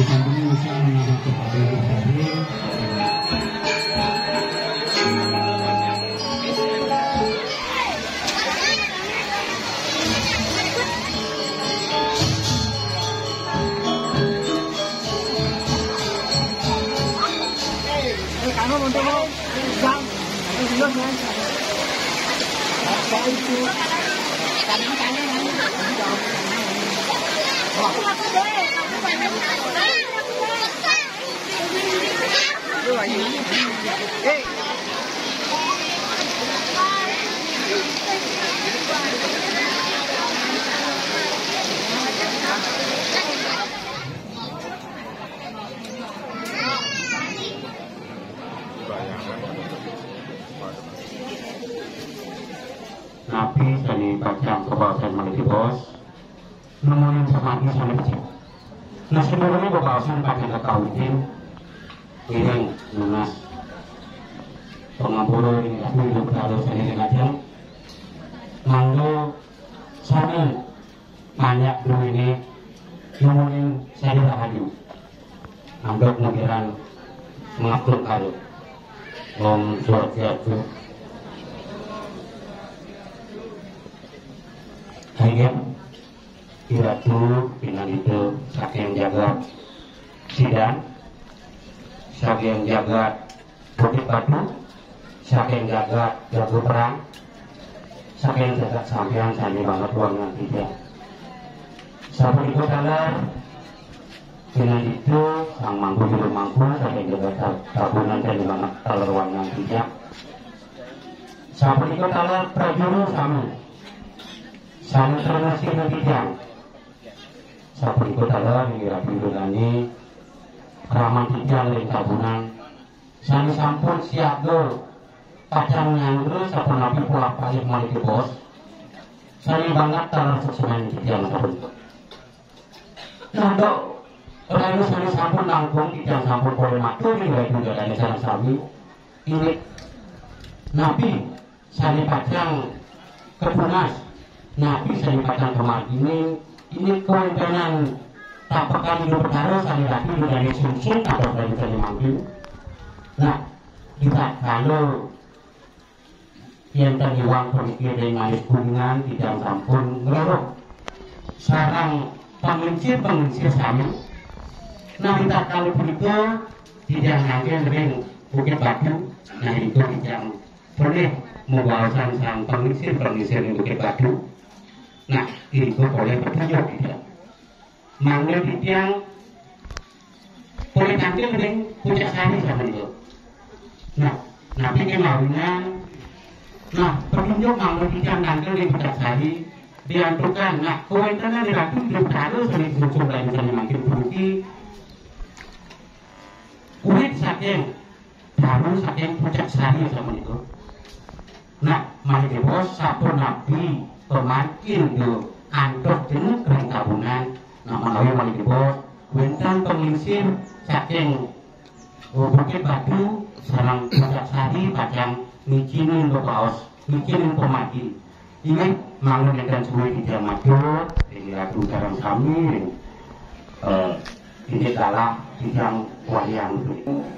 disampaikan usaha menghadap kepada Ibu Syahrir. Nabi sani bacang kebawasan maliki bos nemuin sama ini sani kecil. Nah sebelumnya kebawasan pakai kekawin iring lunas pengaburu ini aku hidup lalu sani ngajeng manggo sani banyak dulu ini nemuin sani rahayu anggap negeran mengakluk kalau om suat jatuh Hayat iratu pinang itu saking jaga sidang, saking jaga bukit batu, saking jaga jago perang, saking jaga sampean sani banget ruangan tidak. Sabu itu kalah pinang itu sang mangku juru mangku saking jaga tabunan sani banget kalau ruangan tidak. Sabu itu kalah prajuru sami. Sani termasuk netizen. Sapu ikut adalah mengira pindulani raman tijan lain tabunan. Sani sampun siap do. Pacang nyangru sapu nabi pulak payah maliki bos. Sani banget termasuk semen tijan sapu. Nando rayu sani sampun nangkung tijan sampun boleh matur hingga juga dari sana sami. Ini nabi sani pacang kepunas. Nabi sani pacang kemar ini kewenangan tak pekan hidup perkara sani lagi dari sumsum atau dari sani manggil. Nah kita kalau yang tadi uang pemikir dari manis kuningan tidak sampun ngerorok sarang pengincir sami. Nah kita kalau begitu tidak ngangin ring bukit batu. Nah itu tidak boleh membawakan sang pengincir bukit batu. Nah, itu boleh petunjuk tidak. Manggil tiang boleh tampil dengan puncak sari sama itu. Nah, nabi kemawinan. Nah, petunjuk manggil tiang tampil dengan puncak sari dianturkan. Nah, kewenangan dilakukan hidup harus dari sumsum lain misalnya makin beruki. Kulit saking baru saking puncak sari sama itu. Nah, mari bos sapu nabi pemakin do antuk jenuh kering tabunan nah melalui maliki bos wentan penginsir saking bukit batu sarang puncak sari pacang mikinin bapaos mikinin pemaki ini mangun dan semua tidak maju ini lagu sarang kami ini kalah yang wayang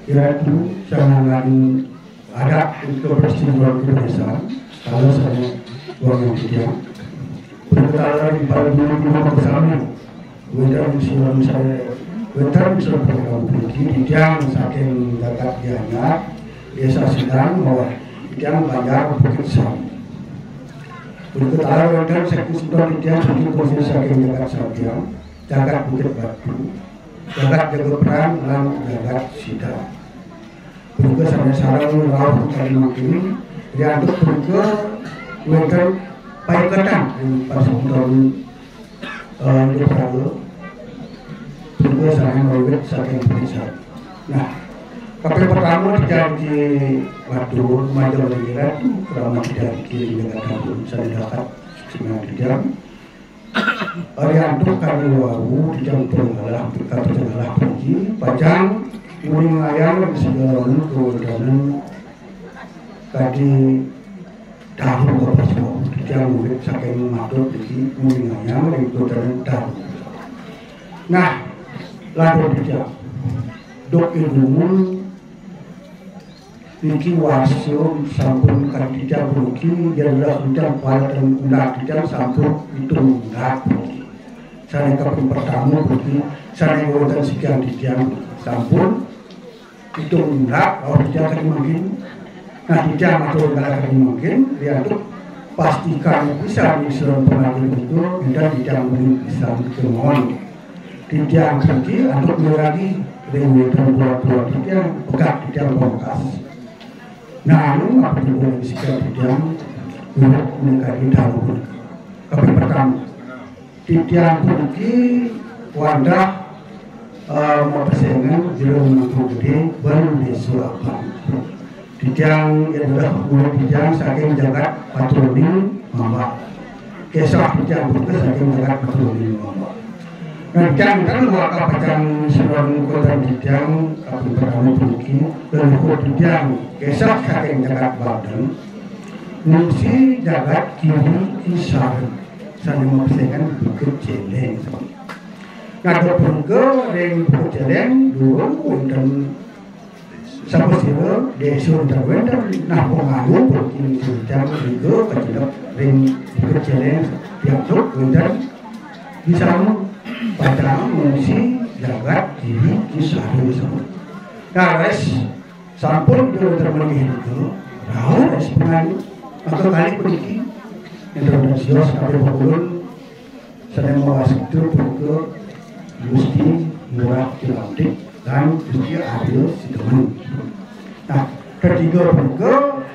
yaitu jangan ada untuk peristiwa kebiasaan kalau saya orang tidak berkata di pada dulu bersama wedan silam saya wedan bisa berkawan tinggi tidak saking dekat dianya biasa sedang bahwa tidak banyak bukit sam berkata wedan saking sedang tidak saking posisi saking dekat saja dekat bukit batu dekat jaga perang dan dekat sidang berkata sama sarang laut kali makin dianggap berkata wedan baik ketang pas untuk di Prago juga sangat merugikan saking besar. Nah, kapal pertama di Waduh Major Lirat selama tidak kiri dengan kabur saya dapat 9 jam. Arianto kami waru di jam tengah pergi pajang muling ayam segala kemudian tadi dahulu berpasang yang murid saking madut di muling ayam itu dan dahulu. Nah lalu dijak dok ilmu niki wasio sampun kadijak rugi jadilah hujan kuatan undak dijak sampun itu undak saya kapun pertama rugi saya ngawatan sekian dijak sampun itu undak kalau dijak kan mungkin nah dijak atau enggak kan mungkin dia tuh pastikan bisa disuruh pengadil itu dan dijak bisa dikemohon dijak lagi untuk mengurangi dengan buat dijak pekat dijak bongkas. Nah, apa yang boleh disikat dijang untuk meningkatkan tahun tapi pertama dijang pergi wadah mau persaingan jelang mampu gede baru disuapkan dijang yang sudah mulai dijang saking jagat patroli mamba kesah dijang juga saking jagat patroli mamba nah dijang kan wakil pacang sebelum kota dijang apa pertama pergi dan kota dijang kesah saking jagat badan musi jagat kiri kisar saling mempersaingkan bukit jeleng nah berpengke dengan bukit jeleng dulu dan sampai sini desun terbentuk nah pengaruh bukit dijang juga kecil dengan bukit jeleng yang tuh dan bisa pada musi jagat kiri kisar semua nah res sampun jauh termengi itu rahu res pengaruh atau kali pergi introduksi sekali pukul sedang menguasai itu ke Gusti Murah Kilantik dan Gusti Adil Sidemen. Nah ketiga pukul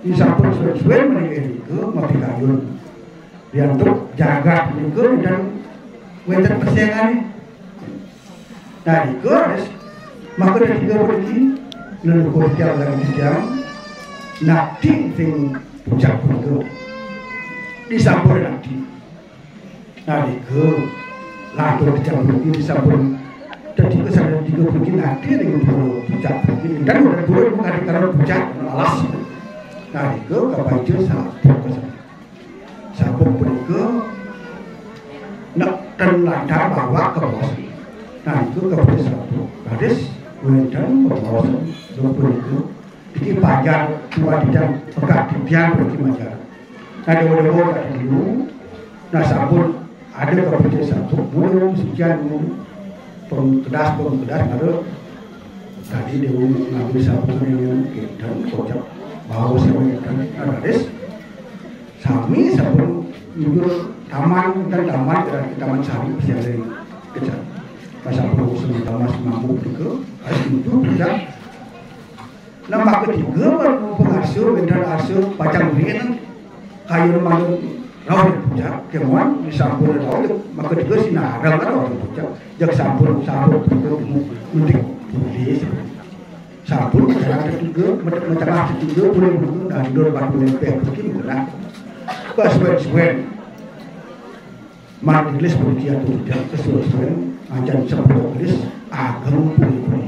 di sampun sesuai meninggal itu mati kayun yang untuk jaga itu dan wetan persaingan. Nah itu maka ketiga pergi lalu korjal lagi jam nanti sing puncak itu disampur nanti nah itu lalu dicampur ini disampur jadi kesadaran tiga begini nanti dengan puncak begini dan udah boleh mengalir karena puncak alas nah itu kapal sampur itu nak terlanda bawa ke bawah nah itu kapal sampur hadis kemudian bawa itu ini pajar dua dijang pekat dijang pergi majar ada wadah kat dulu nah sabun ada kapal satu mulai sekian pengkedas ada tadi dia ngambil sabun yang dan kocak bawa sabun yang ada des sami sabun minggu taman dan taman sari persiapan kecil pasal perlu taman mampu itu harus itu tidak nama ketiga baru pengasuh dan asuh pacang rin kayu malu rawat puncak kemuan disampur rawat maka ketiga sinarang kan rawat puncak jak sampur itu muntik tulis sampur macam ketiga macam ketiga boleh dulu dan dua batu lempeng begini benar kesuwen majelis pergi atau tidak kesuwen macam sampur tulis agam pun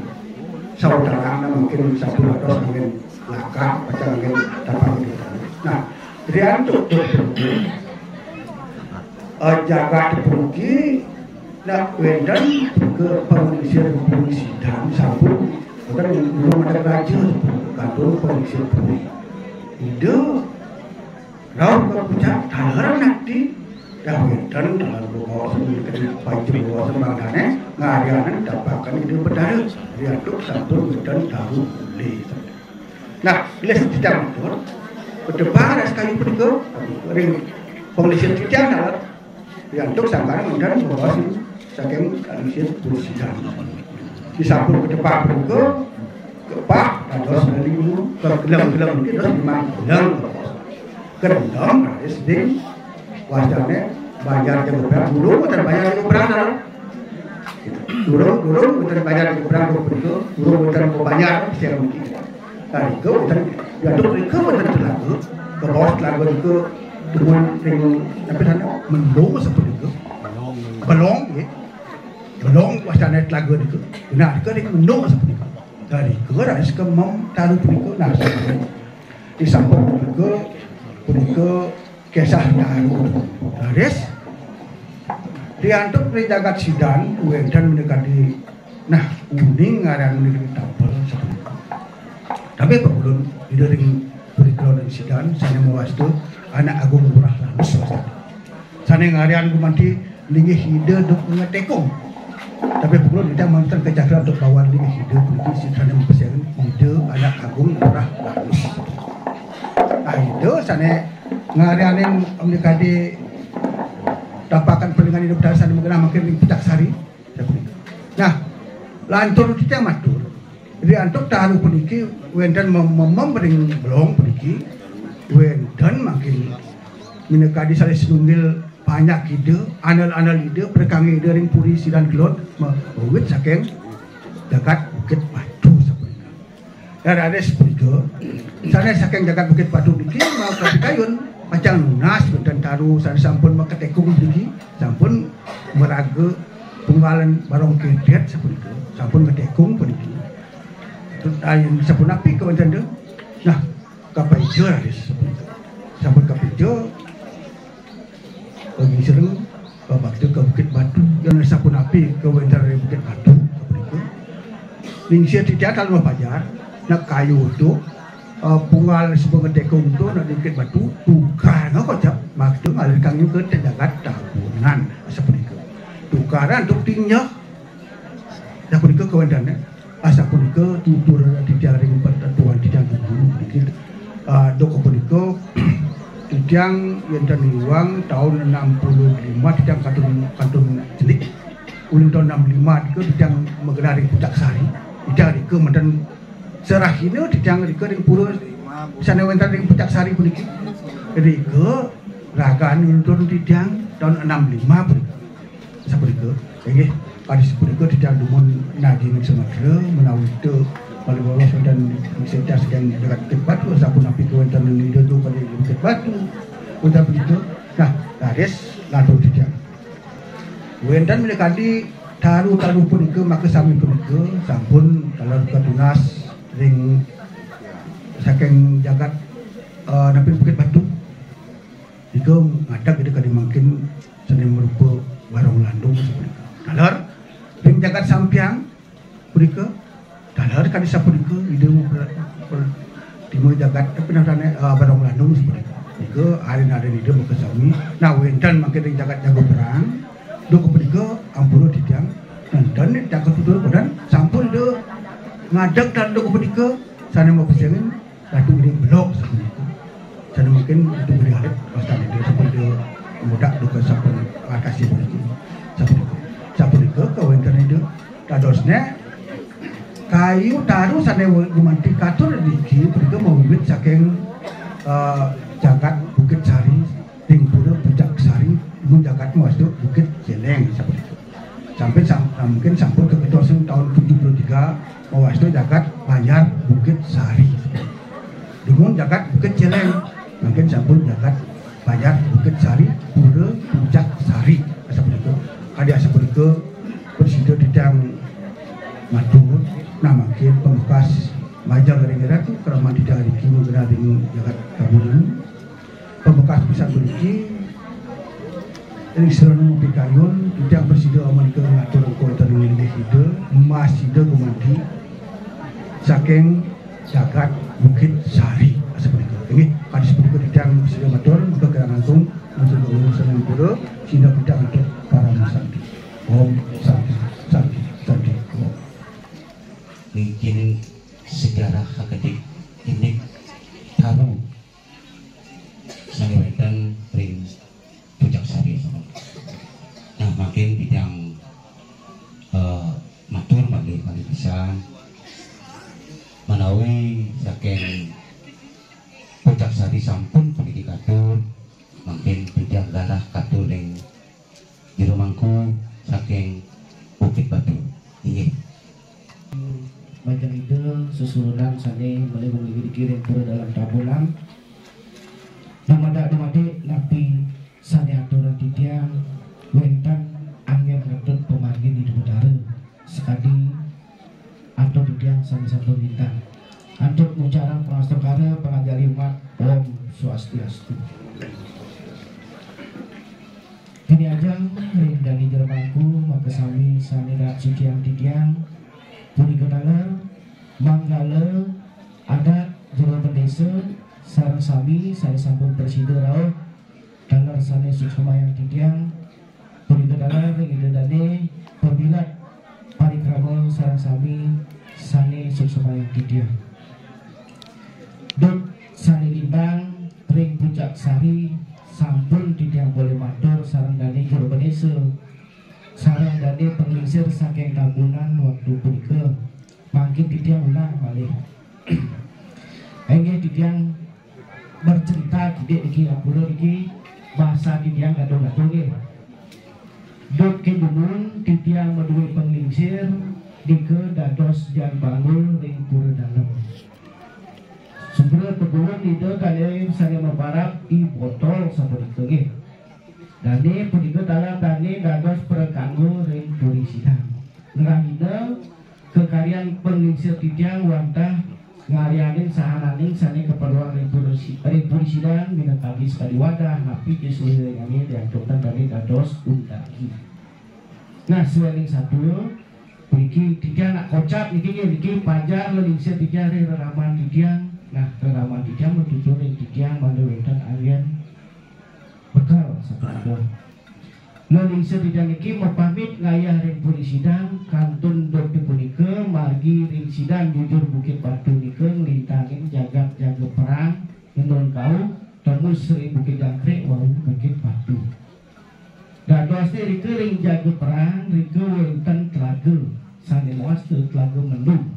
saudara mungkin satu atau mungkin laka macam mungkin dapat kita. Nah, dia untuk jaga pergi nak wedan ke polisi dan sabu bukan belum ada raja kantor polisi pergi. Itu raut ke puncak talar nanti dah wedan dalam bawa sendiri baju bawa sembarangan ngarianan dapatkan itu berdarah dia tuh satu dan tahu boleh. Nah, les tidak motor berdebar sekali pergi ring polisi tidak dalam dia tuh sampai dan bawa saking polisi dan disambung ke depan pergi ke pak dan terus dari ke gelam itu terus memang gelam kendang sedih wajahnya bayar yang berapa dulu bukan bayar yang berapa dulu bukan bayar yang berapa dulu bukan bayar secara mungkin nah itu bukan ya itu bukan terlalu ke bawah lagu itu dengan apa namanya mendung seperti itu belong ya belong wajahnya lagu itu nah itu mendung seperti itu dari itu harus ke taruh itu nah di samping itu kisah daru Haris diantuk dari jagat sidang dan mendekati kuning ngaran di tabel seperti. Tapi pebulun di ring kurikulum dan sidan sana mewastu anak agung murah lanus wasta. Sana ngaran gumanti linggih hide duk ngetekung. Tapi pebulun tidak mantan kejaksaan untuk bawa linggih hide kunci si sana mempesiakan hide anak agung murah lanus. Nah hide sana ngaran yang omnikade dapatkan pelingan hidup dari sana mengenai makin puncak sari. Nah, lantur kita matur. Jadi antuk taruh puniki, wenten membering belong puniki, wenten makin minekadi saling senumil banyak ide, anal ide, perkangi ide ring puri sidan kelot, mewit saking jagat bukit batu seperti. Dan ada seperti sana saking jagat bukit batu niki mau kasih kayun. Macam lunas dan taruh sana sampun maketekung puniki, sampun meraga punggalan barong kedet seperti itu, sampun ngetekung puniki. Terus ayin sampun api ke wenten tu. Nah, kapejo ada seperti itu. Sampun kapejo bagi sereng waktu ke Bukit Batu yang sampun api ke wenten Bukit Batu seperti itu. Ningsia tidak kalau pajar nak kayu tu punggal sebuah ngetekung tu nak di Bukit Batu tukar ngau kocap maksud ngalir kang ke jagat tahunan seperti itu. Tukaran untuk tingnya dah pun ke kawanan asa pun ke tutur di jaring pertuan di jaring dikit dok pun ke tidang yang dan luang tahun 65 tidang kantun jelik uling tahun 65 ke tidang menggenari puncak sari tidang ke mantan serah ini tidang ke ring pura sana wentan ring puncak sari pun jadi ke ragaan untuk tidang tahun 65 pun seperti itu, oke. Pada seperti itu tidak dumun naging Sumatera menawi itu paling boros dan sekitar sekian dekat Bukit Batu, sapu napi kewentan ini itu pada Bukit Batu, untuk begitu. Nah, garis lalu tidak. Kewentan mendekati taruh pun itu maka sami pun itu sampun kalau ketunas ring saking jagat napi Bukit Batu itu ngadak itu kali mungkin sedang merupakan barong landung seperti itu. Dalar, ring jagat sampiang, purika, dalar kali sapurika, ide mu timur jagat tapi namanya barong landung seperti itu. Purika, hari ide mu kesami. Nah, wentan makin ring jagat jago perang, dua purika ampuru tiang, dan jagat tutur badan, sampul ide ngadak dan dua purika, sana mau pesengin, satu ring blok seperti itu. Sana mungkin itu beri halit, pasti ide seperti mudah duka sampun kasih begitu sampun ke kawan itu tadosnya kayu taruh sana gumanti katur diki pergi mewibit saking jagat Bukit Sari tingpura puncak sari mun jagat masuk Bukit Jeleng seperti itu sampai mungkin sampun ke ketoseng tahun 73 mawas itu jagat Banjar Bukit Sari dengan jagat Bukit Jeleng mungkin sampun jagat Banjar Bukit Sari, Pura, Puncak Sari, seperti itu. Ada seperti itu presiden tidak matur, nama makin pembekas majang gara-gara itu kerana tidak ada kini gara dengan jagat kaburan. Pembekas bisa beriki, ini serana pikayun tidak presiden Amerika mengatur kota dengan hidup masih ada gumanti saking jagat Bukit Sari, seperti itu. Ini ada seperti itu tidak presiden matur. Langsung masuk ke urusan pura sehingga tidak untuk para musanti. Om Santi Om. Mungkin sejarah ketik ini taruh menyampaikan ring puncak sari. Nah makin bidang matur bagi pisan menawi saking puncak sari sampun pendidikan makin bidang garah katuling jero mangku saking Bukit Batu. Iya. Macam itu susunan sane boleh dikirim pura dalam tabulan. Namada napi sane aturan tidiang wentan angin ngetut pemargin di udara sekali atau tidiang sane satu bintang. Untuk ucapan prastakara pengajari umat Om Swastiastu. Ini aja ring dari Jermanku maka sami sanida cikiang tidiang punika dalar manggala adat jero desa sareng sami saya sampun presida rauh dalar sane suksemayang titiang punika dalar ide dane pemilat parikrama sareng sami sane suksemayang titiang duk sane lintang ring puncak sari sampun titiang boleh matur sareng dane jero desa sareng dane penglingsir saking tabunan waktu punika mangkin titiang ulang malih engge titiang bercerita gede iki apura iki bahasa titiang gadung-gadung nggih duk kedunun titiang meduwe penglingsir dike dados jan bangun ring pura dalem sebelum kebulan itu kalian saya memparap i botol sapunika nggih dane punika dalam dane dados perekanggo ring puri sidang ngrahina kekaryan penglingsir titiang wantah ngarianin sahananing sane keperluan ring puri sidang minangkabis sekali wadah napi disuruh ngani diantukkan dari dados undagi nah suweling satu niki titiang nak kocap niki pajar lelingsir titiang ring reraman titiang nah reraman titiang menuju ring titiang mandewetan alian bekal sapunika lelingsir titiang niki mepamit ngayah ring puri sidang kantun dok punika margi ring sidang jujur Bukit Batu nika nglintangin jagat jaga perang nun kau tembus ring Bukit Jangkrik wau Bukit Batu dados rike ring jaga perang rike wonten telaga sane luas telaga mendung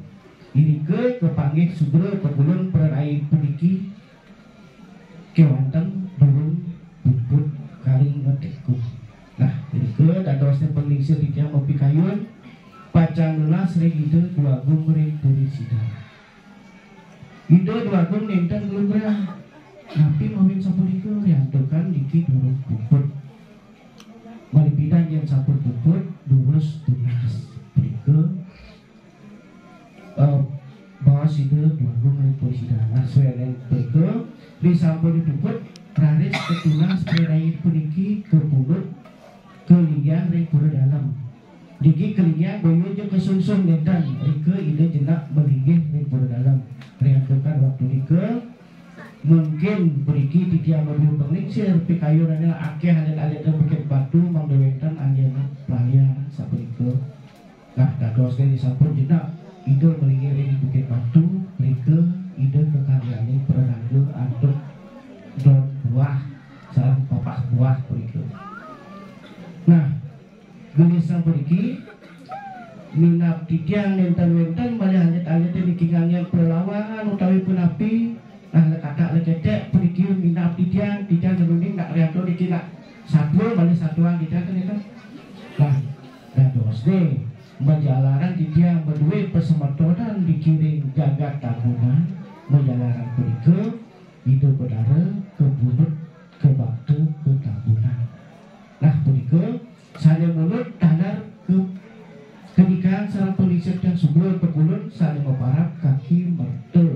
ini ke kepanggih sudra pegulun perai puniki kewanten durung puput karing ngeteku nah ini ke dadosnya penglingsir titiang mopi kayun pacang lunas ring ide dua gung ring puri sidang ide dua gung nenten gelugrah tapi mawin sapunika riantukan diki durung puput malipidan yang sampun puput durus tunas berike bawa sida dua gung ring puri sidang nah suwenen berike di sampun dipuput raris ketunas perai puniki ke pulut kelinggian ring pura dalam diki kelinggian boyo je kesunsun nedan rike ide jenak melinggih ring pura dalam riantukan waktu rike mungkin beriki titiang menuju penglingsir pikayunannya akeh alit-alit Bukit Batu mangdewetan anjana pelayan sapunika nah dados disampun jenak ide melinggih ring Bukit Batu rike ide kekaryane peranggo antuk don buah sareng papak buah berike nah gelisang beriki minap titiang nenten-nenten malih alit-alit niki ngangen perlawanan utawi punapi nah lekata lececek beriki minap titiang geluning nak rianto niki nak satu malih satuan titiang kan nah dados de menjalaran titiang berduwe pesemetonan dikiring jagat tabunan menjalaran berike hidup bedara ke bulut ke bakte ke tabunan nah berike saya mulut dalar ke kenikahan sarang penglingsir dan subur pegulun saya meparap kaki merte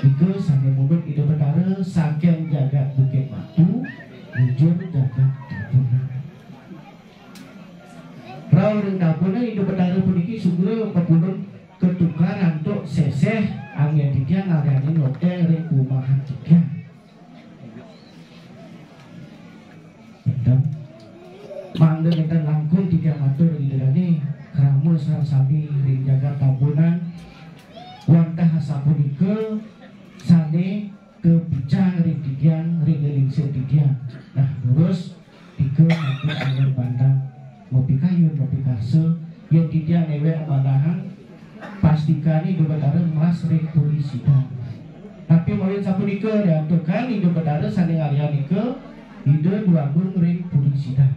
itu saya mulut hidup bedara saking jagat Bukit Batu ujur jagat tabunan rau ring tabunan hidup bedara puniki subur pegulun ketukaran untuk seseh angin titiang ngarianin hotel ring kumahan titiang betul mangga nenten langkung titiang matur ide dane kramu sareng sami ring jagat tabunan wantah sapunika sane kebicang ring titiang ring lelingsir titiang nah terus dike matur angin bandang ngopi kayun ngopi kase yang titiang ewek bandahan pastikan hidup bedara mas ring puri sidang tapi mawin sapunika diaturkan hidup bedara sane ngalianika ide dua gung ring puri sidang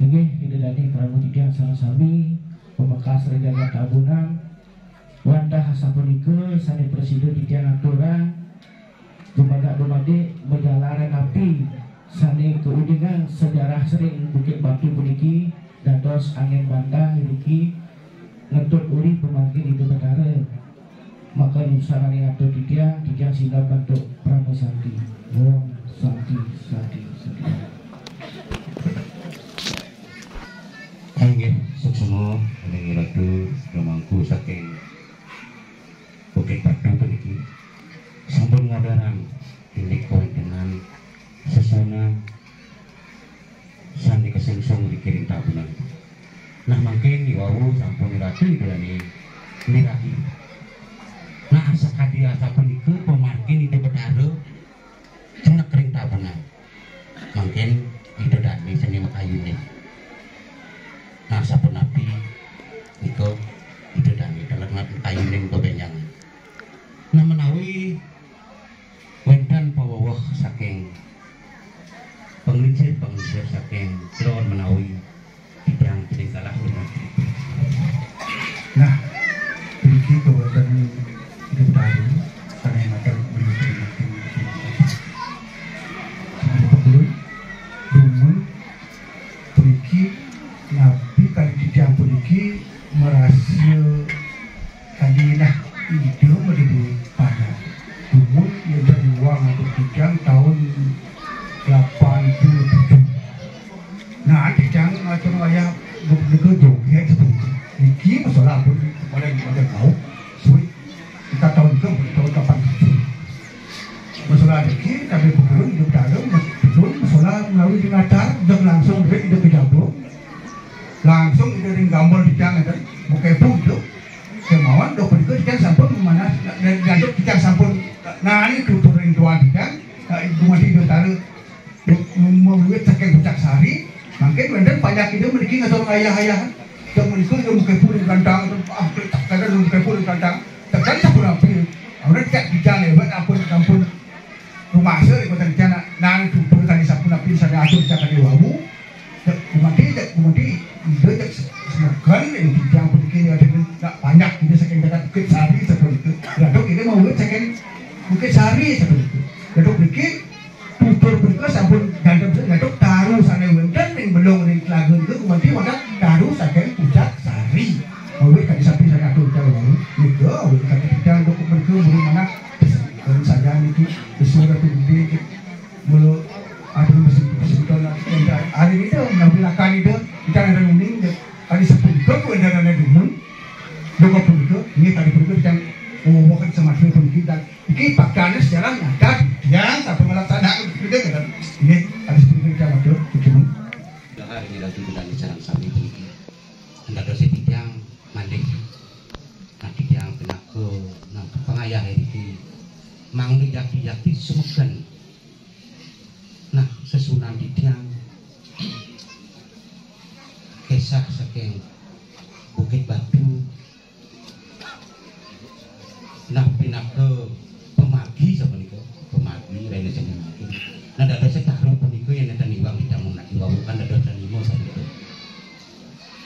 ini ide dani pramu titiang sareng sami pemekas ring jagat tabunan wantah sapunika sane presiden titiang aturan dumade menjalaran api sane keudingan sejarah sering Bukit Batu puniki dados angin bantah iki ngentut uri pemangkin itu bedara maka nusarani atur titiang singgah bentuk pramusanti wong santi. Nggih, suksema ing ratu lumangku saking Bukit Batu puniki sampun ngadaran tilik dengan sesona sandi kesungsung dikirim tabunan. Nah mungkin wau sampun ratu idolani mirahi. Nah sakadi asa punika pemargin itu bedaro cenek kering tabunan. Mungkin itu dani seni makayune. Nah sampun nabi niko itu dani dalam ayuning bebenyangan. Nah menawi wonten pawawah saking penglincir saking Cirebon menawi bidang kalah dengan. Nah, ini kewajiban hidup baru karena yang akan berlaku Dumun pergi nabi kali tidak pergi merasa tadi nah ide menjadi pada Dumun yang dari uang untuk bidang tahun 87. Nah, bidang macam ayah begitu ya seperti itu. Ini masalah pun paling tahu. Sulit kita tahu juga tahun 87. Masalah ini kami berkurun hidup dalam betul masalah melalui dinadar dan langsung dari hidup dapur langsung dari gambar bidang dan bukan pun itu kemauan dokter itu kita sampun mana dan jatuh kita sampun nah ini tuturin doa bidang itu masih hidup taruh membuat sakit pucak sari mungkin benar banyak itu memiliki ngasih ayah-ayah yang menikah itu bukan pun di kandang kadang bukan pun di kandang tekan sampun apa orang tidak bidang lewat ampun rumah saya di kota Rencana nang tutur tadi sampun api sana atur cakap di wawu kemudian dia semogan yang bidang pendidikan ada tak banyak kita sekian dekat Bukit Sari seperti itu lalu kita mau buat sekian Bukit Sari seperti itu lalu bukit tutur berikut sampun gandam lalu taruh sana dan yang belum yang lagu itu kemudian maka taruh sekian Pucak Sari mau buat tadi samping sana atur cakap wawu itu mau kata bidang untuk berikut bagaimana dan saya ini disuruh tinggi mulu ada mesin hari ini tuh menampilakan itu kita ada mending tadi sepuluh pun ada Dumun dua pun itu ini tadi pun itu yang mengumumkan semakin pun kita ini pakaiannya sejarah nyata yang tak melaksanakan itu kan ini tadi sepuluh kita waktu itu hari ini lagi kita bicara sami ini anda dosi bidang mandek nah bidang penaku nah pengayah ini mangli yakti semogan nah sesunan bidang kisah saking Bukit Batu nah pinake pemargi sebenarnya pemargi lainnya jenis mungkin nah ada sekarang peniku yang nanti niwang tidak mau nak diwawukan ada dan limo saat itu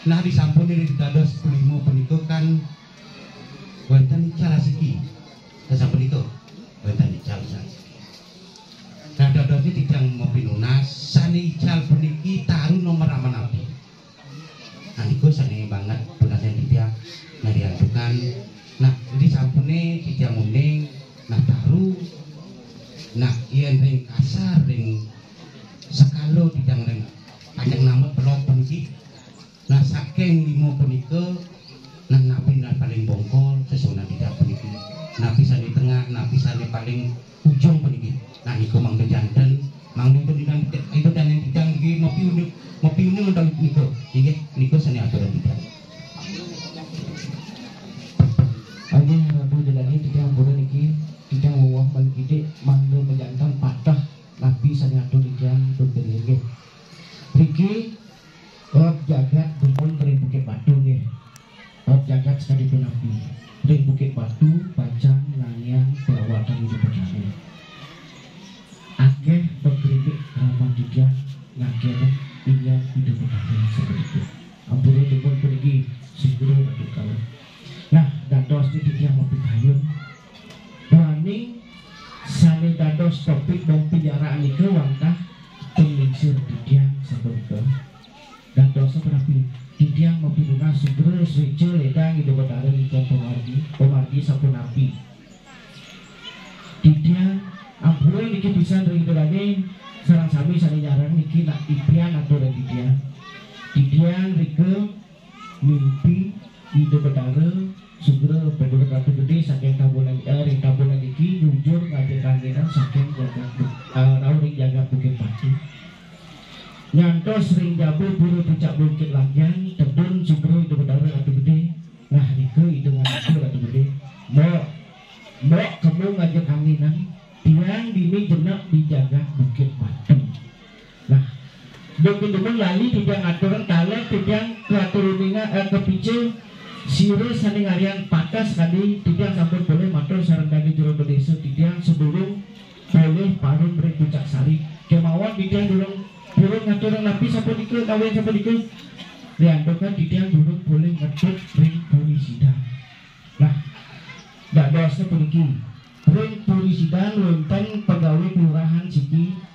nah disampun ini ada 10 peniku kan wonten calasiki disampun itu wonten calasiki nah ada tidak mau pinunas sani cal puniki taruh nomor aman nabi nah itu sani banget punasnya dia nah diajukan nah jadi sampune tidak munding nah taruh nah yang ring kasar ring sekalo tidak ring panjang nama pelot puniki nah saking 5 punike nah nabi paling bongkol sesunan tidak puniki nabi sani tengah nabi sani paling ujung puniki nah niku mang janten mang pendidikan itu dan yang tidak lagi ngopi uni untuk niku niku seni aturan tidak aja rabu lagi tidak boleh niki tidak wawah bagi kita mangdo menjantan patah nabi sani aturan tidak berbeda Riki Rob jagat Dumun dari Bukit Batu nih Rob jagat sekali itu nabi dari Bukit Batu Bajang Nanyang Perawatan hidup berdasar akeh berkritik ramah juga ngakiran ingin hidup berdasar seperti itu ampun Dumun pergi segera untuk kau nah dados ini dia mau pihayun berani sale dados topik dan penjaraan itu wangkah penglingsir dia seperti itu dan dosa terapi dia mau pindah segera switcher ledang hidup berdasar ikan pemargi sapu napi dia ampun niki bisa dari itu lagi sarang sami sani jarang niki nak impian atau dari dia Tidiang Rike mimpi ide bedara segera peduli Ratu Gede saking tabulan iki jujur ngajak kangenan saking jaga rawring jaga Bukit Batu. Nyantos ring jabu buru puncak Bukit Lagyan tebun segera ide bedara Ratu Gede. Nah Rike ide ngajak Ratu Gede. Mbok kamu ngajak kangenan tiang dini jenak dijaga Bukit Batu. Nah Dukun-dukun lali tidak aturan taler tidak keaturuninga kepice sire saning harian patah sekali tidak sampun boleh matur sareng dagi jero desa tidak sebelum boleh parun beri puncak sari kemauan tidak durung ngaturan napi sampun iku kawin sampun iku liandokan tidak durung boleh ngetut ring purisida. Nah dak dosnya puniki ring purisida lonten pegawai kelurahan Siki.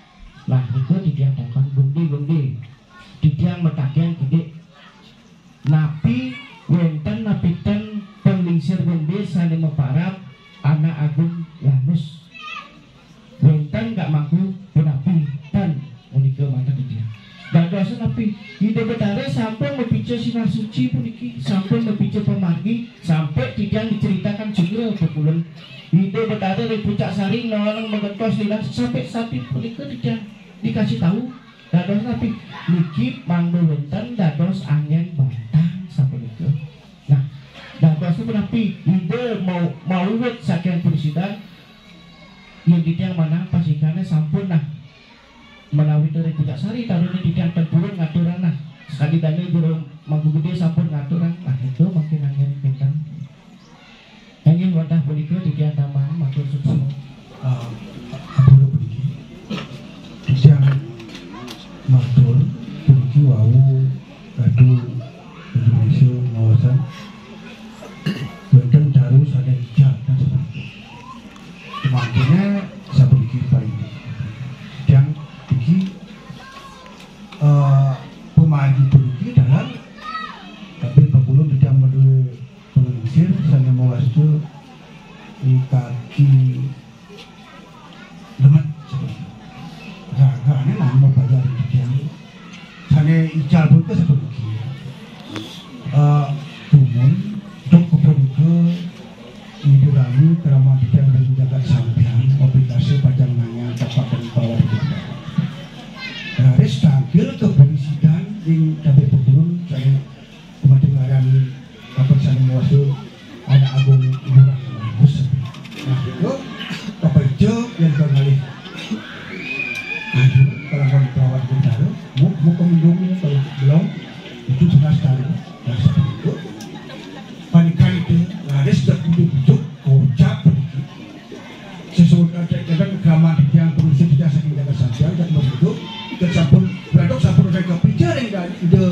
Lah itu tidak tongkang gundi tidak metakian gede napi wenten napiten penglingsir gundi saling meparap anak agung Lanus wenten gak mampu penapi dan unika mana dia gak dosa napi ide betare sampai membicara sinar suci puniki sampai membicara pemargi sampai tidak diceritakan juga kepulan ide betare dari puncak sari nolong mengentos dinas sampai punika tidak dikasih tahu dados tapi niki mangdo wenten dados angin bantang sampai itu. Nah dados itu tapi ide mau wet sakian presiden yang yang mana pasikannya sampun nah menawi dari puncak sari taruh di tiang tempurun ngaturan nah sekali dani jero manggu gede sampun ngaturan nah itu makin angin bantang angin bantang punika di tiang tambahan matur suci Apolo begini tidak matur pergi wau aduh Indonesia ngawasan benten taruh ada hijab dan sebagainya makanya saya pergi pagi yang pergi pemagi pergi dalam tapi pebulun tidak madu pengisir saya mau itu di kaki lemat raga-raga nama pada yang sana ical pun ke seperti tumun untuk keperluan ini kami kerama tidak dan juga sampian aplikasi pajangannya tepat dan bawah itu harus tampil ke polisian yang dapat berturun saya kementerian apa sana muasal anak agung murah bagus nah itu pekerja yang kembali kalau kamu perawat bintara mau kemendungnya kalau belum itu jelas sekali dan seperti itu panikan itu harus terpujuk kocak pergi sesuatu dengan keagamaan yang polisi tidak saking jaga sampian dan begitu tersampun beradok sampun mereka pikir yang ide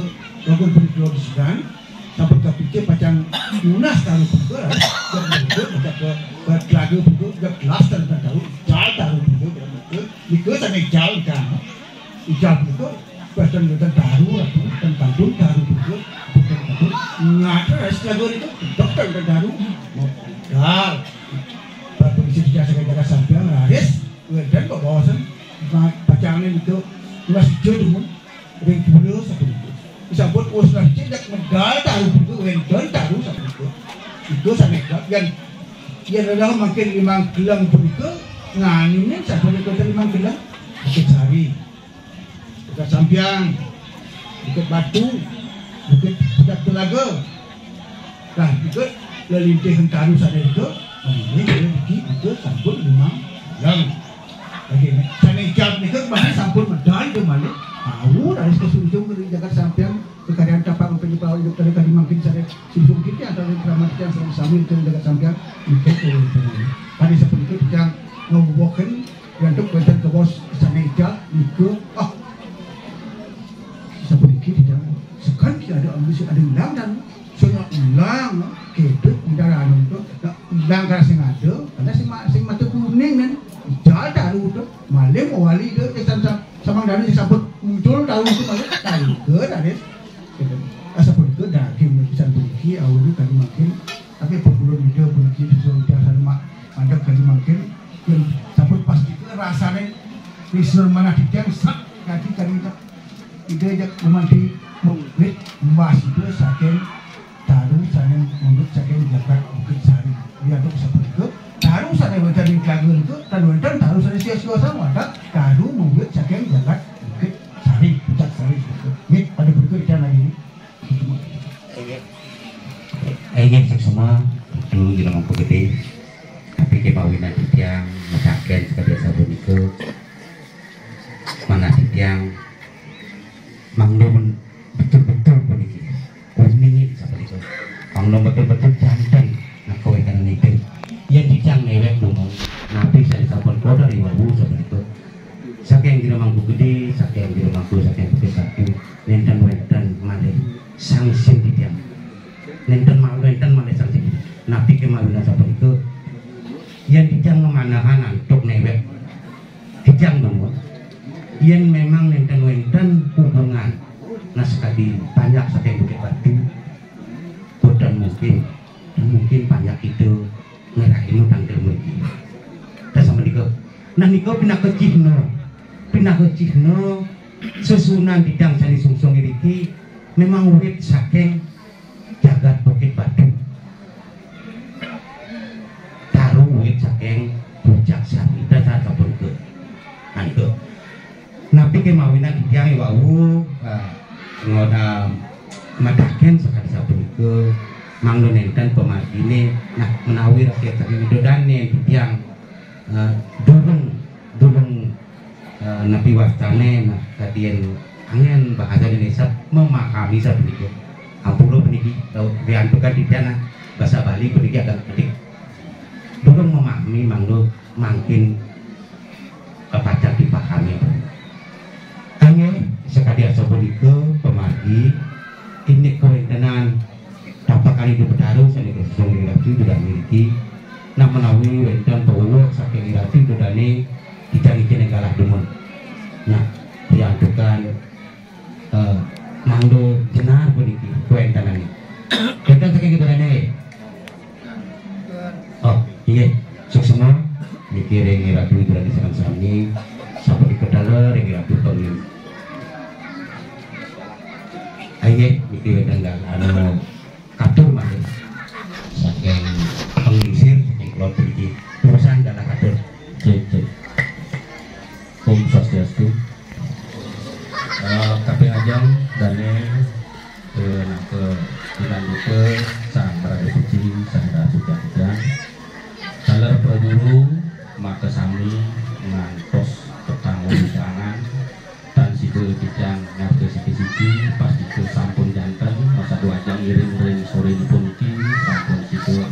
lakukan periklodisikan sampai ke pikir pacang lunas taruh pergerak dan begitu macam ke berlagu begitu juga kelas dan taruh jal taruh begitu itu sampai jal kan ijal begitu pasang dan taruh atau dan kantun taruh begitu betul ngata lagu itu dokter dan taruh jal polisi tidak sekedar jaga sampian laris dan bawasan pacangan itu luas jodoh ring dulu satu itu disambut usaha tidak medal taruh begitu wendon taruh satu itu sampai dan ia adalah makin 5 gelang begitu nganin satu itu 5 gelang Bukit Sari Bukit Sampiang Bukit Batu Bukit Telaga nah itu lelintih taruh sana itu ini itu sampun 5 gelang lagi sana jam itu mana sampun medal itu mana tahu dari kesunjung dari Jakarta Sampiang kekarian tapak penyebab itu tadi makin saya sibuk kita atau keramat yang sering sambil ke Jakarta Sampiang itu tadi seperti itu yang ngobokin yang untuk benten ke bos sana ijal itu seperti itu tidak sekarang kita ada ambisi ada ulang dan semua ulang gitu udara itu ulang karena sing ada karena sing mata kuning kan ijal taruh itu malam wali itu sama dari disambut muncul tahu itu malah tahu ke dari seperti itu dari bisa beri awal itu kali makin tapi perbulan itu beri sesuatu yang ada kali makin yang sabut pasti itu rasanya di mana dia sak kaki kali itu ide jak memanti mungkin mas itu saking daru saking mundur saking jagat Bukit Sari ya tuh seperti itu daru saking wedan ing Klagen itu dan wedan daru saking sia-sia sama ada daru mundur saking jagat Bukit Sari Pucat Sari nih pada berikut dan lagi ini semua dulu di Lemong Gede tapi kepawinan tiang masakan sekali sabun itu mana tiang manglo betul-betul begitu kuning seperti itu manglo betul-betul jantan nah kowe kan itu yang dicang newek dulu nanti saya sabun kau dari wabu seperti itu saking di Lemong Gede saking di Lemong saking Bukit Satu nenten male sangsin tiang nenten male sangsin nabi kemawinan seperti itu yang dijang ngemanahan untuk newek dijang dong yang memang nenten hubungan nah sekali banyak saking Bukit Batu dan mungkin banyak itu ngerahimu tanggal mungkin dan sama niko nah niko pindah ke Cihno susunan dijang sani sungsung iriki memang wit saking jagat Bukit Batu wit saking Pucat Sari dasar sabun ke nah itu nabi kemawinan yang wau ngoda madaken sekali sabun ke manglo nenten pemargine nah menawi rakyat saking widodane yang durung nabi wastane nah kadien angin bahasa Indonesia memahami sabun itu ampuro peniki rian pekan di dana bahasa Bali peniki agak penting belum memahami manglo makin kepada dipahami hanya sekali asobodike pemargi ini kewentenan dapat kali di Bedaru sani kesung irati sudah miliki nah menawi wenten pewo saking irati dodane dicari-cari galah demun nah diantukan manglo jenar puniki kewentenan kita saking dodane oh iya, semua mikirin ratu itu dari sami sampai ke dalam ratu tolong. Ayo mikirin tentang katur mah, saking pengisir, saking keluar pergi urusan dalam katur. Cek. Om Swastiastu. Kaping Ajang dane ke Dilanduke sang Raja Suci sang Raja Suci Salar Prajuru maka sami ngantos petanggung tangan dan situ dijang ngarti siki-siki pas itu sampun jantan masa dua jam iring-iring sore dipun iki sampun situ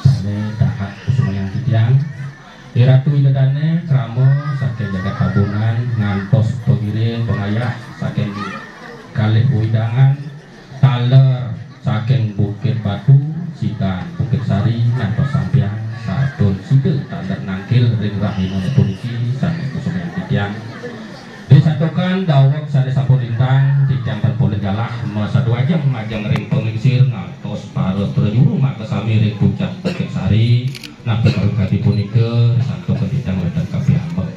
sane dahat kusumayang dijang Ratu Widodane kramo saking jagat Tabunan ngantos pengiring pengayah saking kalih widangan taler saking Bukit Batu sikan Bukit Sari ngantos sampeyan satun situ tandar nangkil ring rahimun puniki saking kusumayang titiang disatukan dawak sare sampun lintang titiang terpulih galah masa 2 jam majang ring pengisir ngantos parut terjuru maka sami ring puncak Bukit Sari nah berkati punika satu ketitang wedan kapiambek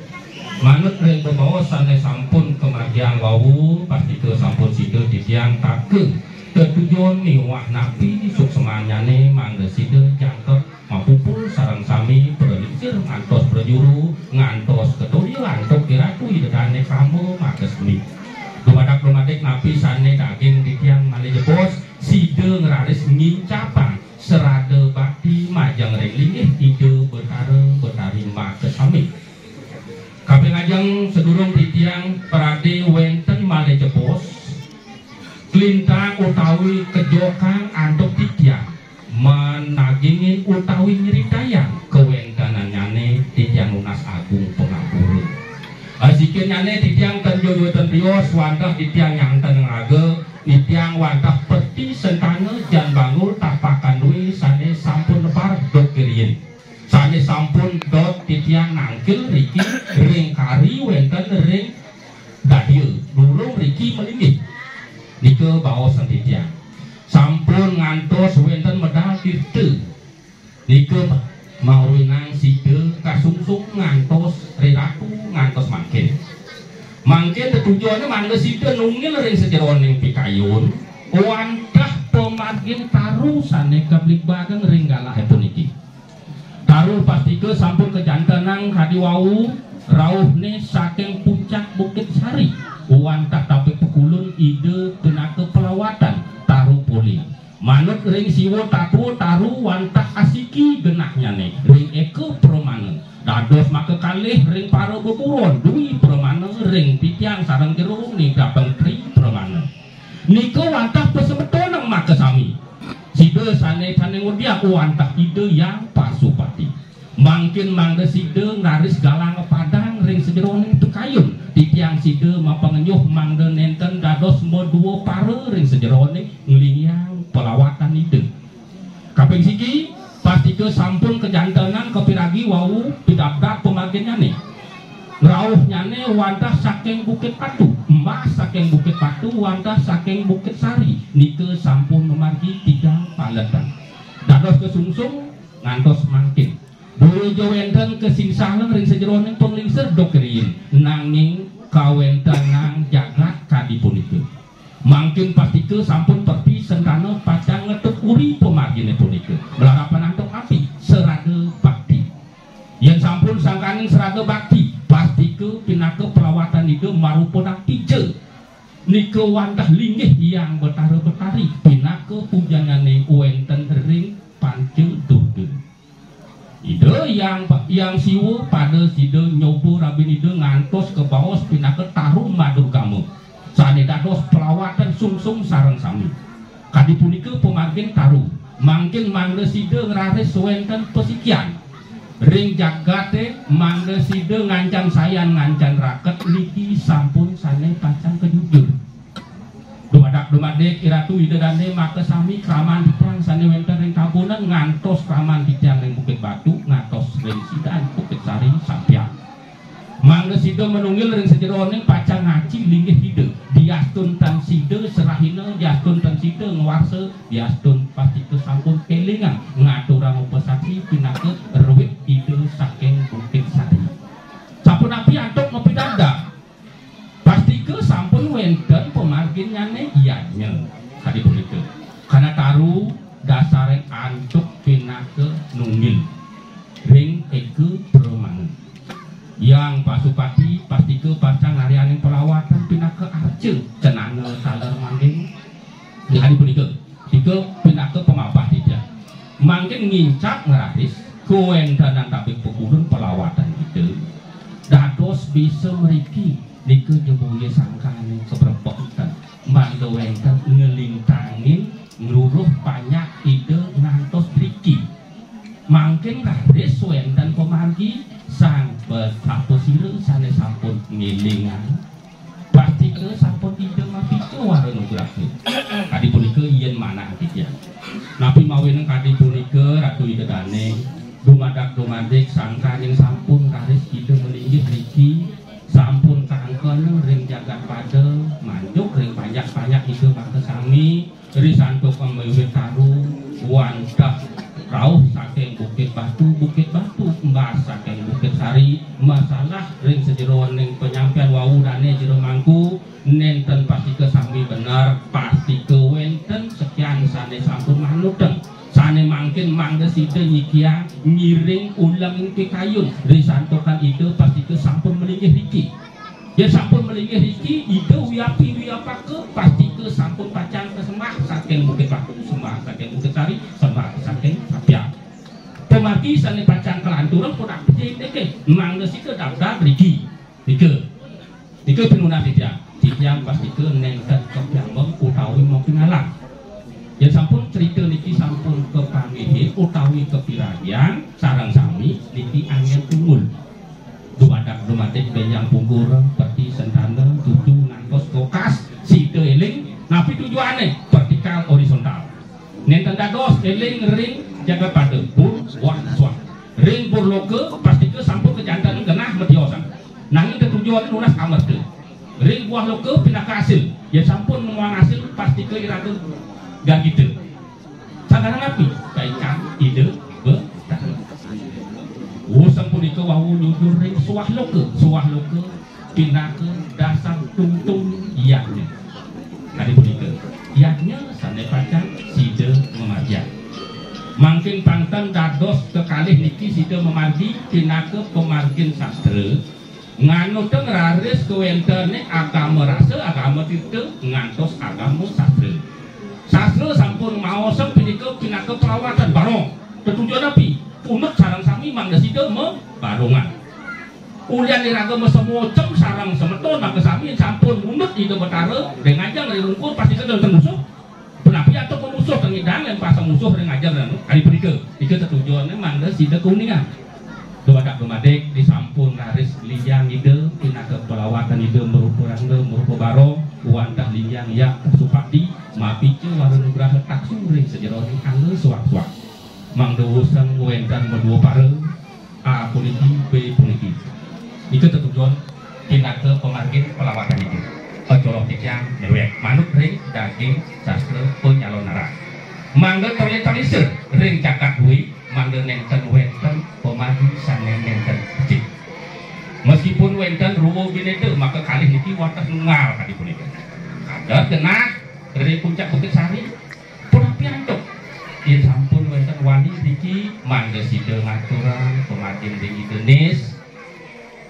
manut ring bebawa sane sampun kemargian wawu pasti ke sampun situ titiang take ketujuan miwah nabi suksemanyane mangga situ jangkep mapupul sarang sami berlingsir ngantos berjuru ngantos ketuli lantok Ratu Widodane kamu maka semi dumadak nabi sane daging ditiang malih jebos side ngeraris ngincapang serade bakti majang relingih ide betari maka sami kaping ajeng sedurung titiang perade wenten malih jebos klintang utawi kejokan antuk titiang menagingin utawi nyeritayang kewentananyane titiang lunas agung pengapura asikirnyane titiang tenjojo tenrios wantah titiang yang tenraga titiang wantah peti sentane jan bangun tapakan dui sane sampun lepar dot kirien sane sampun dot titiang nangkil riki ring kari wenten ring dadio durung riki melinggih nike baosan titiang sampun ngantos wenten medal tirte nike maurinang side kasungsung ngantos Ratu ngantos mangkin tujuannya mangga sida nungil ring sejeroning pikayun wantah pemargin taruh sane keblik bageng ring galah puniki taruh pastike sampun kejantenang kadiwau rauhne saking puncak Bukit Sari wantah tapi pekulun ide tenaga pelawatan taruh poli manut ring siwo taruh wantah asiki genahnya nih ring eke permanen dados maka kalih ring para beburon dui permanen ring pitiang sarang jerung nih dapeng tri permanen niko wantah pesebetonang maka sami side sane udia wantah ide yang pasupati mangkin mangga side ngaris galang padang ring sejeroning tukayun titiang side mapangenyuh mangga nenten dados moduo pare ring sejeroning ngliang pelawatan ide kaping siki pastike sampun kejantenan kepiragi wau pidabdak pemarginnya nih rauh nyane wantah saking Bukit Batu emas saking Bukit Batu wantah saking Bukit Sari nike sampun memargi 3 paletan dados kesungsung ngantos mangkin boleh jawenten kesingsalan ring sejeroning penglingser dokerin nanging kawentenang jagat kadipun itu mangkin pastike sampun perpi sentana pacang ngetuk uri pemargine punike belarapan antuk api serade bakti yang sampun sangkaning serade bakti pastike pinake pelawatan itu marupuna pije nike wantah linggih yang betari pinake pujanane wenten ring pancil durden ide yang siwo pada side nyobo rabin ide ngantos ke bawah pinake taruh madur kamu sane dados pelawatan sungsung sareng sami kadipunike pemargin taruh mangkin mangga side ngeraris wenten pesikian ring jagate mangga side ngancan sayan ngancan raket niki sampun sane pacang kejujur dumadek iratu ide dane maka sami kraman dipang sane wenten ring kabunan ngantos kraman dijang ring Bukit Batu ngantos ring sidan Bukit Sari sampian mangga side menunggil ring sejeroning pacang ngaci linggih hide diastun tan side serahina diastun tan side ngewarse diastun pastike sampun kelingan ngaturang upesati pinake ruwit ide saking Bukit Sari sampun api antuk ngopi dada pastike sampun wenten pemargin nyane iyanya kadipun itu karena taruh dasare antuk pinake nunggil ring eke permanen yang pasupati pastike pancang ngarianing pelawatan pinake arce cenana saler mangking hari punika tiga pinake pemapah tidak mangking ngincak ngeraris kuendanan tapi pekulun pelawatan itu dados bisa meriki nike jebuye sangkane keberpotan mangga wenten ngelintangin ngeluruh banyak ide ngantos driki mangking ngaris wenten pemargi sang betapa sire sane sampun ngilingan pastike sampun ide mapike wareng grafik kadipunike yen manah ya napi mawene kadipunike ratu ide dane dumadak-dumadik sangkaning sampun karis ide melinggih riki sampun kangken ring jagat pada manjuk ring banyak-banyak ide mangke sami risanto pemewet taruh wantah rauh saking Bukit Batu mbah saking Bukit Sari masalah ring sejeroning penyampaian wau dane jero mangku nenten pastike sami bener pastike wenten sekian sane sampun manuteng sane mangkin mangga side nyikia ngiring ulang pikayun risantokan ide pastike sampun melinggih riki ya sampun melinggih riki ide wiapake pastike sampun pacang kesemah saking Bukit Batu sembah saking Bukit Sari sembah saking Sapia pemargi sane pacang kelanturan pun aktif deke mangga side daftar riki tiga pinuna tidak pastike nenten kepiambang utawi mau pingalang ya sampun cerita niki sampun kepangihin utawi kepiragian sarang sami niki angin tunggul dumadak benyang punggur peti sentana tujuh ngantos kokas side eling napi tujuane vertikal horizontal nenten dados eling ring jaga pada bur wah swah ring bur loke pastike sampun kejantan genah mediosan nanging ketujuan lunas amerte ring buah loke pindah ke hasil ya sampun memuang hasil pastike irade gak gitu sadar ngapi kaitan ide betah sampun ike wawu nyudur ring suah loke pindah ke dasar tung yaknya sane pacan sida memarja. Mangkin pantang dados kekalih niki sida memargi tinake pemargin sastra nganut raris kewentene agama rasa agama tite ngantos agama sastra. Sastra sampun maosem punika tinake perawatan barong. Tetujuan api unut sarang sami mangga sida barongan. Ulian diragama semua cem sarang semeton maka sami sampun unut ide betara rengajang dari lungkur pasti kita musuh. Penapi atau pemusuh tengidang yang pasang musuh rengajar dan hari berikut ika tujuannya mangga sida kuningan. Doadak domadek disampun laris linjang ide tinaka pelawatan ide merupa barong uantah linjang ya supati mapice warung nugraha taksu ring sejeroni angge suak-suak. Mangga usang wentan berdua pare A puniki B puniki. Itu tujuan tinaka pemargin pelawatan itu. Colok tiang nyerwek manuk ring daging sastra penyalon nara. Mangga terliser ring cakap hui mangga nenten wenten pemargi sanen nenten cik. Meskipun wenten ruwo binete maka kali niki watas nungal kali punika. Ada genah dari puncak Bukit Sari pun piantuk. Yen sampun wenten wali niki mangga sida ngaturan pemargin ring Indonesia.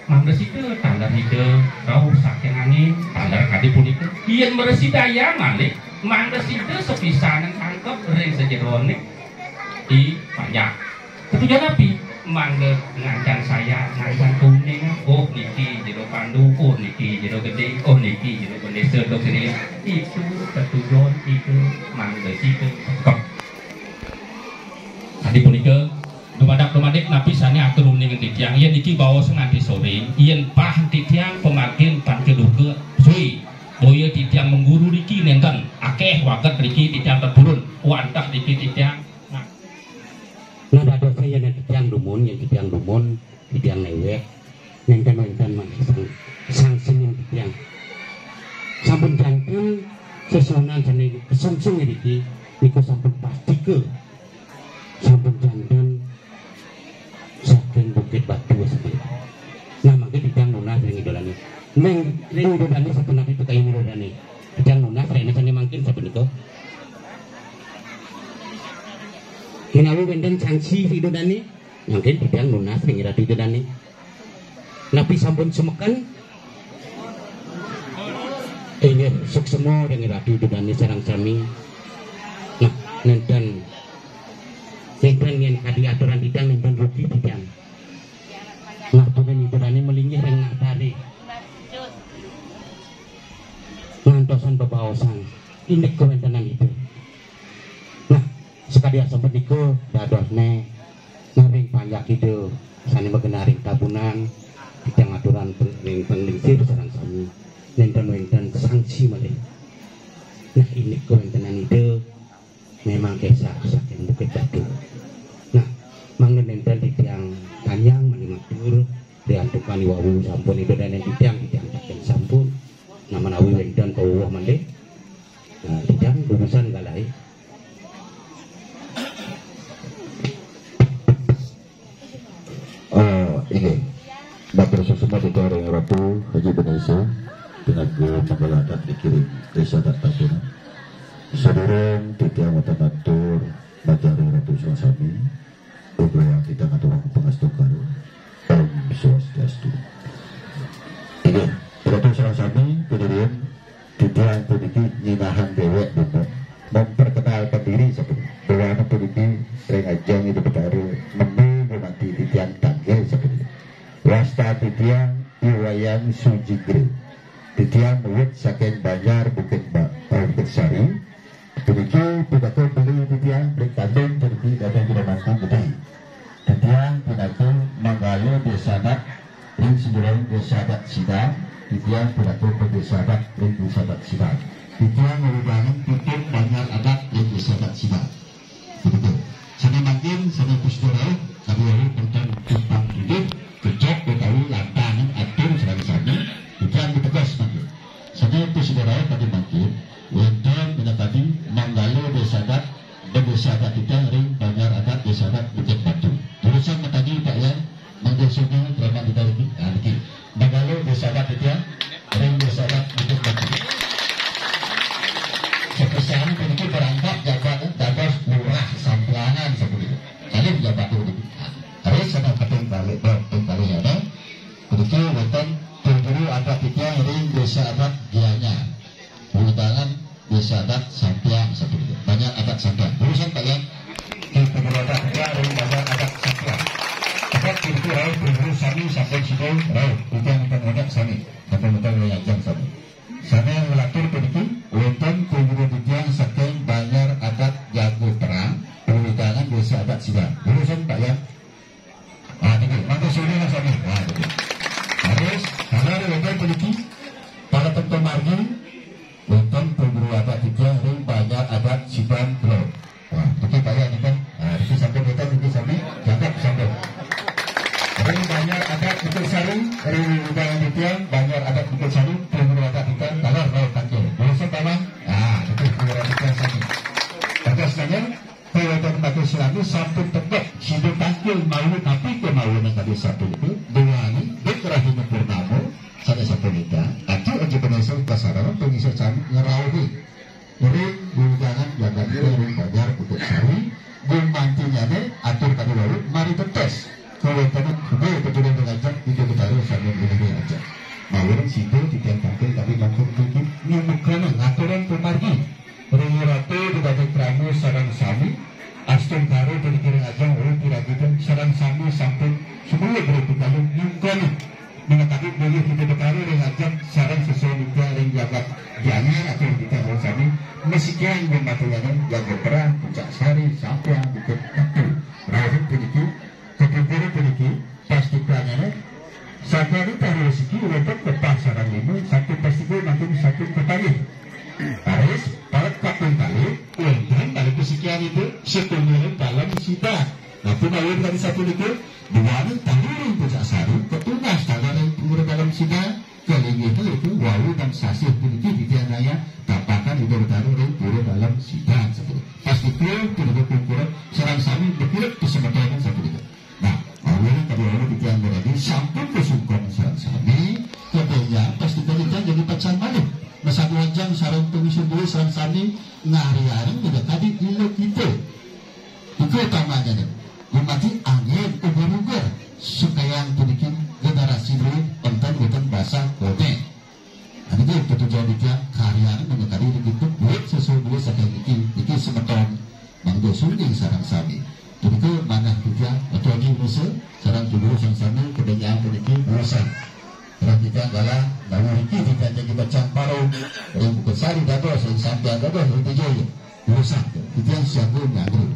Mangga sida tanda hide rau saking angin tanda kadi punika yen meresi daya malih mangga sida sepisanan tangkep ring sejerone di pajak ketujuan api mangga ngancan saya ngancan kuning oh niki jero pandu oh niki jero gede oh niki jero gede sedok sini itu ketujuan itu mangga sida kok tadi punika dumadak napisane atur ning titiang yen iki bawa nganti sore yen pah titiang pemargin pan keduke suwi boyo titiang mengguru niki nenten akeh waket niki titiang terburun wantah niki titiang nah dados saya yen titiang dumun titiang newek nenten sang senyum titiang sampun janten sesonan jeneng kesungsung niki niku sampun pasti ke sampun janten saking Bukit Batu seperti nah maka dijang nunas ring idolani ring idolani sepenapi pekai idolani dijang nunas ring ini mangkin seperti itu kinawi wenden sangsi idolani mungkin dijang nunas ring idolani napi sampun semekan ini suk semua ring idolani sarang sami nah nenten yang kadi aturan tidang nenten rugi tidang ngaturan idolani melingih yang ngatari ngantosan bebaosan ini kewentenan itu nah sekali sempat itu dadosne naring panjak itu sani megenaring tabunan tidang aturan penglingsir sarang sami nenten sanksi malih nah ini kewentenan itu memang kisah saking Bukit Batu. Nah, manggen nenten titiang panjang manimatur diantukan wawu sampun itu dan titiang saking sampun nama nawi wenten kawuh mande. Nah, titiang lulusan galai. Ini Bapak Susuma di Goreng Ratu Haji Indonesia dengan pembelajaran dikirim desa Datapuna. Saudara titiang wonten atur Batari Ratu Sami beberapa kita ngatur pengastu karo Om Swastiastu. Ini Ratu Sami kemudian titiang puniki nyinahan dewek Bapak memperkenalkan diri seperti bagaimana puniki rengajang itu Batari memilih mati titiang tanggil seperti wasta titiang iwayang sujigre titiang muwit saking Banjar Bukit Sari. Demikian pidato beli titiang berkandung pergi dan tidak mampu gede. Titiang pidato menggalo desadat ring sebulan desadat sidang. Titiang pidato berdesadat ring desadat sidang. Titiang merupakan titik banyak adat ring desadat sidang. Begitu. Sana makin sana pusdorau kami lalu tentang tumpang hidup kecok betawi lantangan atur serang-serang. Titiang ditegas makin. Sana pusdorau tadi makin. Wenten bila tadi Manggalo desadat dan desadat kita ring Banjar adat desadat Bukit Batu. Tulisan tadi Pak ya, menggesunya drama kita lagi. Manggalo desadat kita ring desadat Bukit Batu. kesan peniki berangkat jabatan dados lurah Samplangan seperti itu. Jadi jabat itu. Harus ada penting balik ada. Peniki wonten Tunjuru adat tiga ring desa adat Gianyar. Tangan desa adat Sampiang seperti itu. Banyak adat Sampiang. Urusan kalian di adat tiga ring banyak adat Sampiang. Adat itu rauh Tunjuru sami sampai situ rauh. Itu yang kita sami sampai kita yang sami. Sana yang melatur peniki wonten Tunjuru tiga saking banyak adat jago perang. Tangan desa adat Sibar. Urusan kalian. Ini mangga sore lah sami. Harus karena wonten peniki para pentomargi wonten Tunjuru adat tiga ring banyak adat Siban Blok. Wah, itu banyak nih kan. Itu sampai kita ini sampai jangkap sampai. Ring banyak adat Bukit Sari, ring Udang Ditian banyak adat Bukit Sari, Tunjuru adat tiga kalah laut tangkil. Boleh bawang? Itu Tunjuru adat tiga satu. Tegasnya Wonten Batu Selami sampun tebak sido tangkil mau tapi kemauan yang tadi satu itu duani dekrahi purnamo sada satu nita atau aja penesel kasarawan pengisah cami ngerauhi ring bujangan jagat ring bajar Bukit Sari gung mantinya deh atur kali lalu mari tetes wonten gue pejuang mengajak itu betaru sambil begini aja mawon sido titian tangkil tapi langsung bikin nyumukana ngaturan pemargi ring ratu dibajak pramu sarang sami Astun karo berkiring ajang oleh piragikan sarang sami sampun semua berikut lalu nyungkani mengetahui boleh kita berkaro dengan ajang sarang sesuai juga ring jabat Gianyar atau kita oleh sami mesikian bermatulangan jago perang Puncak Sari sampai yang Bukit Batu rahim peniki kepikiran peniki pasti perangannya satu hari taruh rezeki untuk lepas sarang ini satu pasti gue nanti satu petani Paris, palet kapung kali, ulang dari kesekian itu sepenuhnya dalam sidang. Nah, pemawon dari satu itu, dua tahun Puncak Sari, ketunas dalam dalam sidang, kelingin itu wawu dan sasih peniki di tianaya, tapakan itu bertaruh dalam sidang. Pas itu, tidak berkumpulan, serang sami berkilat kesempatannya satu itu. Nah, awalnya tadi wawu di tiang beradi, sampun kesungkon serang sami, kemudian pas kita jadi pacan balik. Masa wajang sarang pengisir dulu sarang sami ngari-hari tidak tadi ilok itu utamanya deh memati angin ugar-ugar supaya yang bikin generasi dulu enten bahasa kode ini itu tujuan dia karyanya mengekari begitu buat sesuai dulu sakit iki semeton manggo sunding sarang sami jadi mana juga atau lagi musuh sarang dulu sarang sami kebanyakan peniki urusan kita adalah bangun iki kita jadi bacaan paru yang Bukit Sari dados yang sampai dados itu joyo urusan itu yang siaga nyagru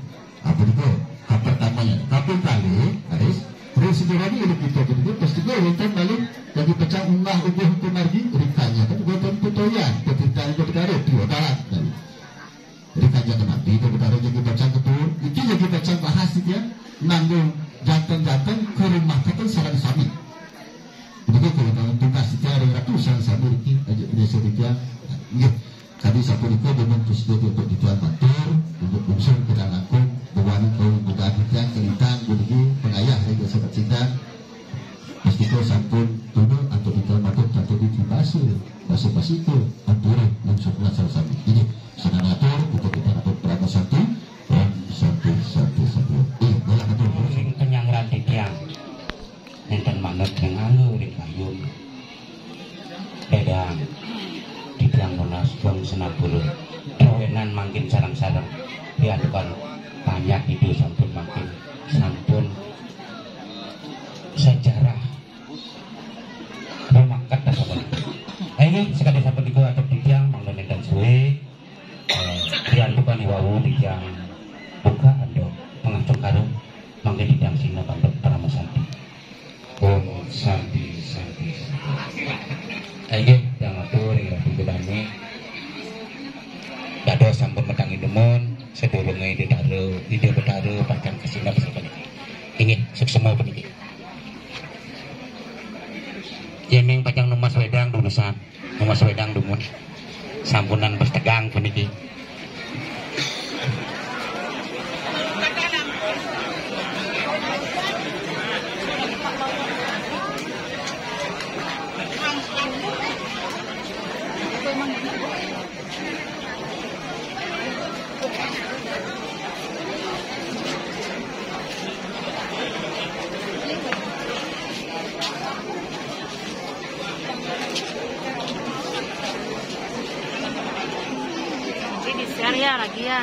apa itu pertamanya kapung kali harus terus sejarah ini kita jadi pasti gue wonten balik jadi pecah ungah hukum margi rikanya kan wonten putoyan ketika itu berkare dua dalat dari rikanya mati itu berkare jadi bacaan ketur itu jadi bacaan bahas dia nanggung jantan ke rumah kata sarang sami. Jadi kalau tahun tugas itu ada ratusan sabu ini aja desa dia, tadi sabu itu dengan tujuan untuk dijual batur, untuk unsur kita lakukan, bawaan kau bukan kita kelintang, begitu pengayah dari sobat cinta, meskipun sampun tunu atau dijual batur atau dibasuh, basuh itu atur unsur nasal sabu. Ini saudara atur kita atur berapa satu dan satu. Boleh atur. Penyangran di tiang. Enten manut yang anu di kayun pedang di tiang monas buang senapuru kawenan makin sarang-sarang diadukan banyak itu sampun makin sampun sejarah bermangkat dan sampun ini sekali sampun itu atau di tiang manggen dan suwe diadukan wawu di tiang buka ando mengacung karung manggen di tiang sina bantu para masanti Om Santi. Ayo yang atur yang bedane. Gado sampun metang demon, sedurunge ide betaru pakan kesina beserta ini semua peniki. Yeneng pacang Numas Wedang dunusan, Numas Wedang dumun. Sampunan pas tegang peniki. di share ya lagi ya.